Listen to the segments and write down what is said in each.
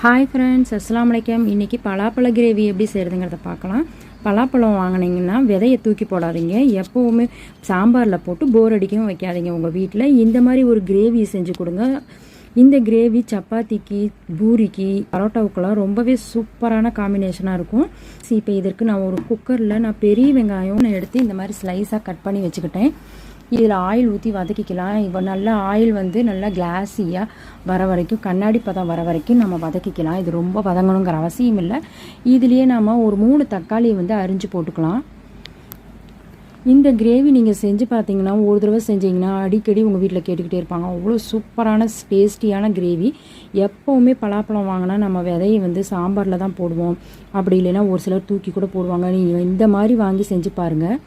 Hi friends, அஸ்ஸலாமு அலைக்கும். இன்றைக்கி பலாப்பழ கிரேவி எப்படி செய்கிறதுங்கிறத பார்க்கலாம். பலாப்பழம் வாங்கினீங்கன்னா விதையை தூக்கி போடாதீங்க. எப்போவுமே சாம்பாரில் போட்டு போர் அடிக்கவும் வைக்காதீங்க. உங்கள் வீட்டில் இந்த மாதிரி ஒரு கிரேவி செஞ்சு கொடுங்க. இந்த கிரேவி சப்பாத்திக்கு, பூரிக்கு, பரோட்டாவுக்கெல்லாம் ரொம்பவே சூப்பரான காம்பினேஷனாக இருக்கும். இப்போ இதற்கு நான் ஒரு குக்கரில் பெரிய வெங்காயம் எடுத்து இந்த மாதிரி ஸ்லைஸாக கட் பண்ணி வச்சுக்கிட்டேன். இதில் ஆயில் ஊற்றி வதக்கிக்கலாம். இப்போ நல்லா ஆயில் நல்லா கிளாஸியாக வர வரைக்கும், கண்ணாடி பதம் வர வரைக்கும் நம்ம வதக்கிக்கலாம். இது ரொம்ப வதங்கணுங்கிற அவசியம் இல்லை. இதுலேயே நம்ம ஒரு 3 தக்காளியை அரிஞ்சு போட்டுக்கலாம். இந்த கிரேவி நீங்கள் செஞ்சு பார்த்தீங்கன்னா, ஒரு தடவை செஞ்சீங்கன்னா அடிக்கடி உங்கள் வீட்டில் கேட்டுக்கிட்டே இருப்பாங்க. அவ்வளோ சூப்பரான டேஸ்டியான கிரேவி. எப்போவுமே பலாப்பழம் வாங்கினா நம்ம விதையை சாம்பாரில் தான் போடுவோம். அப்படி இல்லைன்னா ஒரு சிலர் தூக்கி கூட போடுவாங்க. நீங்கள் இந்த மாதிரி வாங்கி செஞ்சு பாருங்கள்.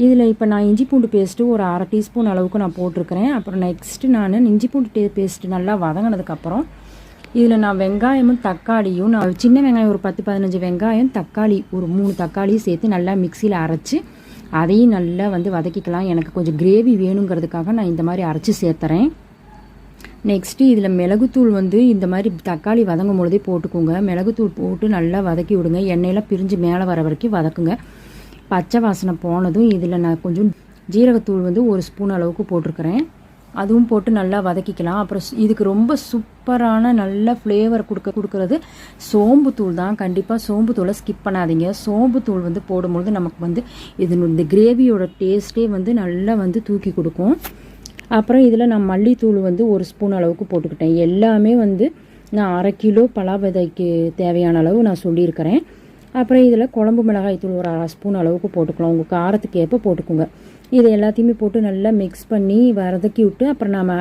இதில் இப்போ நான் இஞ்சி பூண்டு பேஸ்ட்டு ஒரு 1/2 டீஸ்பூன் அளவுக்கு நான் போட்டிருக்கிறேன். அப்புறம் நெக்ஸ்ட்டு நான் இஞ்சி பூண்டு பேஸ்ட்டு நல்லா வதங்கினதுக்கப்புறம் இதில் நான் வெங்காயமும் தக்காளியும், நான் சின்ன வெங்காயம் ஒரு 10-15 வெங்காயம், தக்காளி ஒரு 3 தக்காளியும் சேர்த்து நல்லா மிக்சியில் அரைச்சி அதையும் நல்லா வதக்கிக்கலாம். எனக்கு கொஞ்சம் கிரேவி வேணுங்கிறதுக்காக நான் இந்த மாதிரி அரைச்சி சேர்த்துறேன். நெக்ஸ்ட்டு இதில் மிளகுத்தூள் இந்த மாதிரி தக்காளி வதங்கும் பொழுதே போட்டுக்கோங்க. மிளகுத்தூள் போட்டு நல்லா வதக்கி விடுங்க. எண்ணெயெல்லாம் பிரிஞ்சு மேலே வர வரைக்கும் வதக்குங்க. பச்சை வாசனை போனதும் இதில் நான் கொஞ்சம் ஜீரகத்தூள் 1 ஸ்பூன் அளவுக்கு போட்டிருக்கிறேன். அதுவும் போட்டு நல்லா வதக்கிக்கலாம். அப்புறம் இதுக்கு ரொம்ப சூப்பரான நல்ல ஃப்ளேவர் கொடுக்கறது சோம்புத்தூள் தான். கண்டிப்பாக சோம்புத்தூளை ஸ்கிப் பண்ணாதீங்க. சோம்புத்தூள் போடும்பொழுது நமக்கு இது இந்த கிரேவியோட டேஸ்ட்டே நல்லா தூக்கி கொடுக்கும். அப்புறம் இதில் நான் மல்லித்தூள் 1 ஸ்பூன் அளவுக்கு போட்டுக்கிட்டேன். எல்லாமே நான் 1/2 கிலோ பலா விதைக்கு தேவையான அளவு நான் சொல்லியிருக்கிறேன். அப்புறம் இதில் குழம்பு மிளகாய் தூள் ஒரு 1/2 ஸ்பூன் அளவுக்கு போட்டுக்கலாம். உங்கள் காரத்துக்கு ஏற்ப போட்டுக்கோங்க. இதை எல்லாத்தையுமே போட்டு நல்லா மிக்ஸ் பண்ணி வதக்கி விட்டு அப்புறம் நம்ம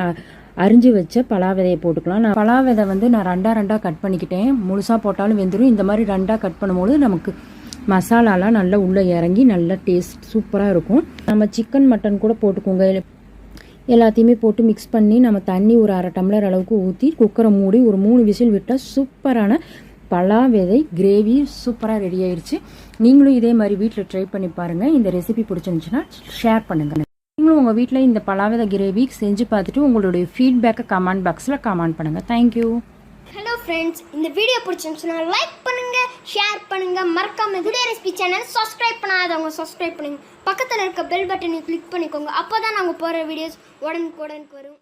அரிஞ்சு வச்ச பலா விதையை போட்டுக்கலாம். நான் பலா விதை நான் 2 கட் பண்ணிக்கிட்டேன். முழுசாக போட்டாலும் வெந்துடும். இந்த மாதிரி 2 கட் பண்ணும்போது நமக்கு மசாலாலாம் நல்லா உள்ளே இறங்கி நல்லா டேஸ்ட் சூப்பராக இருக்கும். நம்ம சிக்கன் மட்டன் கூட போட்டுக்கோங்க. எல்லாத்தையுமே போட்டு மிக்ஸ் பண்ணி நம்ம தண்ணி ஒரு 1/2 டம்ளர் அளவுக்கு ஊற்றி குக்கரை மூடி ஒரு 3 விசில் விட்டால் சூப்பரான பலா விதை கிரேவி சூப்பராக ரெடி ஆயிடுச்சு. நீங்களும் இதே மாதிரி வீட்டில் ட்ரை பண்ணி பாருங்கள். இந்த ரெசிபி பிடிச்சிருந்துச்சுன்னா ஷேர் பண்ணுங்கள். நீங்களும் உங்கள் வீட்டில் இந்த பலா விதை கிரேவி செஞ்சு பார்த்துட்டு உங்களுடைய ஃபீட்பேக்கை கமெண்ட் பாக்ஸில் கமெண்ட் பண்ணுங்கள். தேங்க்யூ. ஹலோ ஃப்ரெண்ட்ஸ், இந்த வீடியோ பிடிச்சிருந்துச்சுன்னா லைக் பண்ணுங்கள், ஷேர் பண்ணுங்கள். மறக்காம டுடே ரெசிபி சேனல் சப்ஸ்கிரைப் பண்ணாதவங்க சப்ஸ்கிரைப் பண்ணுங்கள். பக்கத்தில் இருக்க பெல் பட்டனை கிளிக் பண்ணிக்கோங்க. அப்போ தான் நாங்கள் போகிற வீடியோஸ் உடனுக்குடன் வரும்.